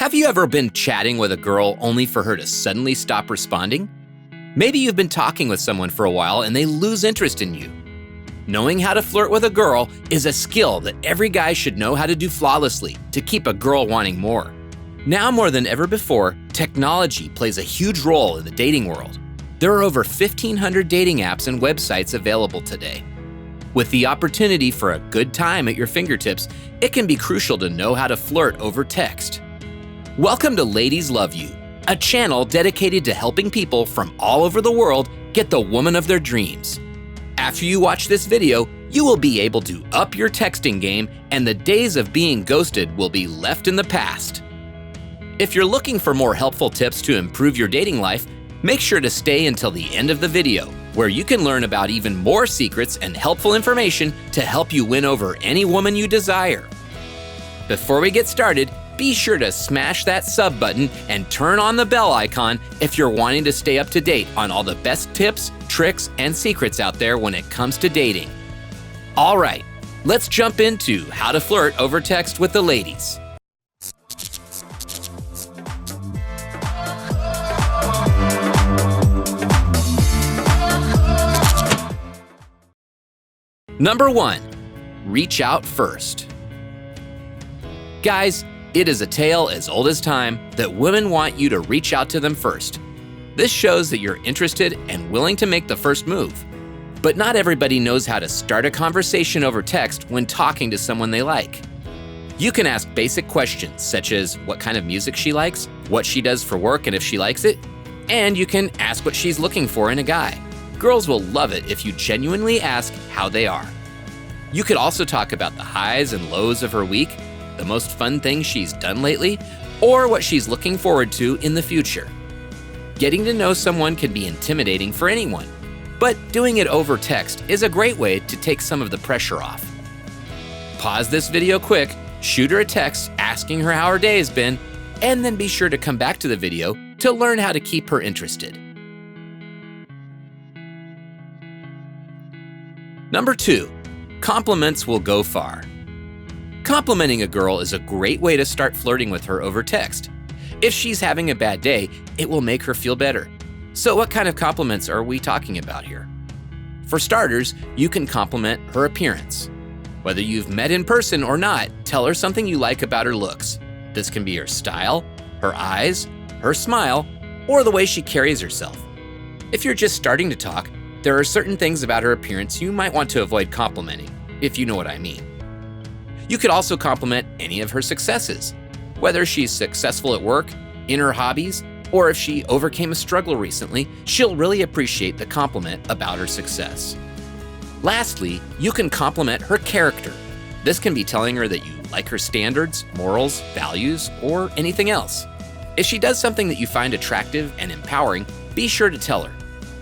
Have you ever been chatting with a girl only for her to suddenly stop responding? Maybe you've been talking with someone for a while and they lose interest in you. Knowing how to flirt with a girl is a skill that every guy should know how to do flawlessly to keep a girl wanting more. Now more than ever before, technology plays a huge role in the dating world. There are over 1,500 dating apps and websites available today. With the opportunity for a good time at your fingertips, it can be crucial to know how to flirt over text. Welcome to Ladies Love You, a channel dedicated to helping people from all over the world get the woman of their dreams. After you watch this video, you will be able to up your texting game and the days of being ghosted will be left in the past. If you're looking for more helpful tips to improve your dating life, make sure to stay until the end of the video, where you can learn about even more secrets and helpful information to help you win over any woman you desire. Before we get started, be sure to smash that sub button and turn on the bell icon if you're wanting to stay up to date on all the best tips, tricks, and secrets out there when it comes to dating. All right, let's jump into how to flirt over text with the ladies. Number 1, reach out first. Guys, it is a tale as old as time that women want you to reach out to them first. This shows that you're interested and willing to make the first move. But not everybody knows how to start a conversation over text when talking to someone they like. You can ask basic questions such as what kind of music she likes, what she does for work and if she likes it, and you can ask what she's looking for in a guy. Girls will love it if you genuinely ask how they are. You could also talk about the highs and lows of her week, the most fun thing she's done lately, or what she's looking forward to in the future. Getting to know someone can be intimidating for anyone, but doing it over text is a great way to take some of the pressure off. Pause this video quick, shoot her a text asking her how her day has been, and then be sure to come back to the video to learn how to keep her interested. Number 2, compliments will go far. Complimenting a girl is a great way to start flirting with her over text. If she's having a bad day, it will make her feel better. So what kind of compliments are we talking about here? For starters, you can compliment her appearance. Whether you've met in person or not, tell her something you like about her looks. This can be her style, her eyes, her smile, or the way she carries herself. If you're just starting to talk, there are certain things about her appearance you might want to avoid complimenting, if you know what I mean. You could also compliment any of her successes, whether she's successful at work, in her hobbies, or if she overcame a struggle recently, she'll really appreciate the compliment about her success. Lastly, you can compliment her character. This can be telling her that you like her standards, morals, values, or anything else. If she does something that you find attractive and empowering, be sure to tell her.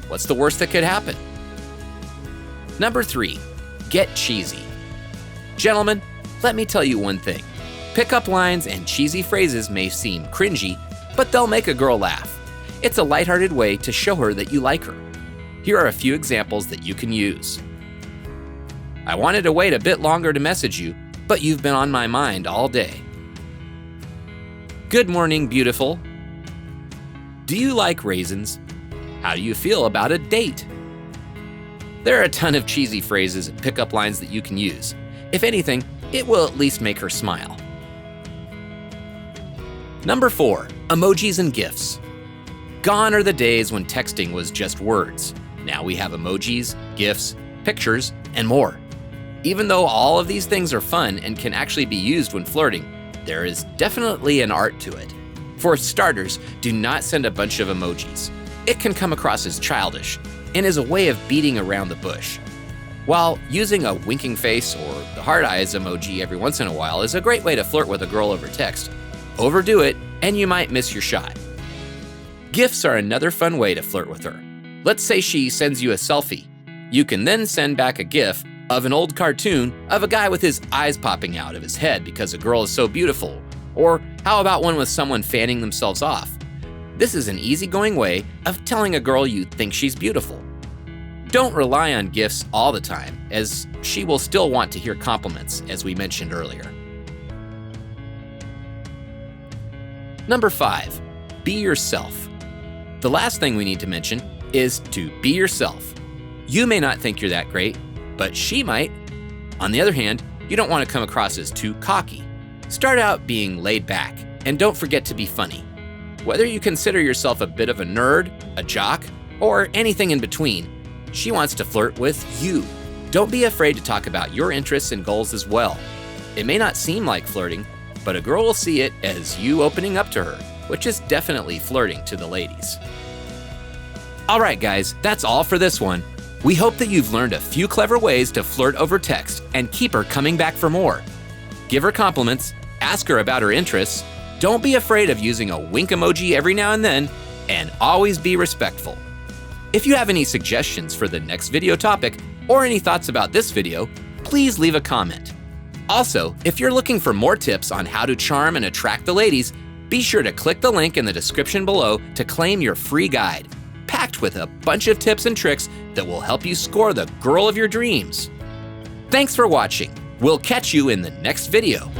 What's the worst that could happen? Number 3, get cheesy. Gentlemen, let me tell you one thing. Pickup lines and cheesy phrases may seem cringy, but they'll make a girl laugh. It's a lighthearted way to show her that you like her. Here are a few examples that you can use. I wanted to wait a bit longer to message you, but you've been on my mind all day. Good morning, beautiful. Do you like raisins? How do you feel about a date? There are a ton of cheesy phrases and pickup lines that you can use. If anything, it will at least make her smile. Number 4, emojis and GIFs. Gone are the days when texting was just words. Now we have emojis, GIFs, pictures, and more. Even though all of these things are fun and can actually be used when flirting, there is definitely an art to it. For starters, do not send a bunch of emojis. It can come across as childish and is a way of beating around the bush. While using a winking face or the heart eyes emoji every once in a while is a great way to flirt with a girl over text, overdo it and you might miss your shot. GIFs are another fun way to flirt with her. Let's say she sends you a selfie. You can then send back a GIF of an old cartoon of a guy with his eyes popping out of his head because a girl is so beautiful. Or how about one with someone fanning themselves off? This is an easygoing way of telling a girl you think she's beautiful. Don't rely on GIFs all the time, as she will still want to hear compliments, as we mentioned earlier. Number 5, be yourself. The last thing we need to mention is to be yourself. You may not think you're that great, but she might. On the other hand, you don't want to come across as too cocky. Start out being laid back, and don't forget to be funny. Whether you consider yourself a bit of a nerd, a jock, or anything in between, she wants to flirt with you. Don't be afraid to talk about your interests and goals as well. It may not seem like flirting, but a girl will see it as you opening up to her, which is definitely flirting to the ladies. All right, guys, that's all for this one. We hope that you've learned a few clever ways to flirt over text and keep her coming back for more. Give her compliments, ask her about her interests, don't be afraid of using a wink emoji every now and then, and always be respectful. If you have any suggestions for the next video topic or any thoughts about this video, please leave a comment. Also, if you're looking for more tips on how to charm and attract the ladies, be sure to click the link in the description below to claim your free guide, packed with a bunch of tips and tricks that will help you score the girl of your dreams. Thanks for watching. We'll catch you in the next video.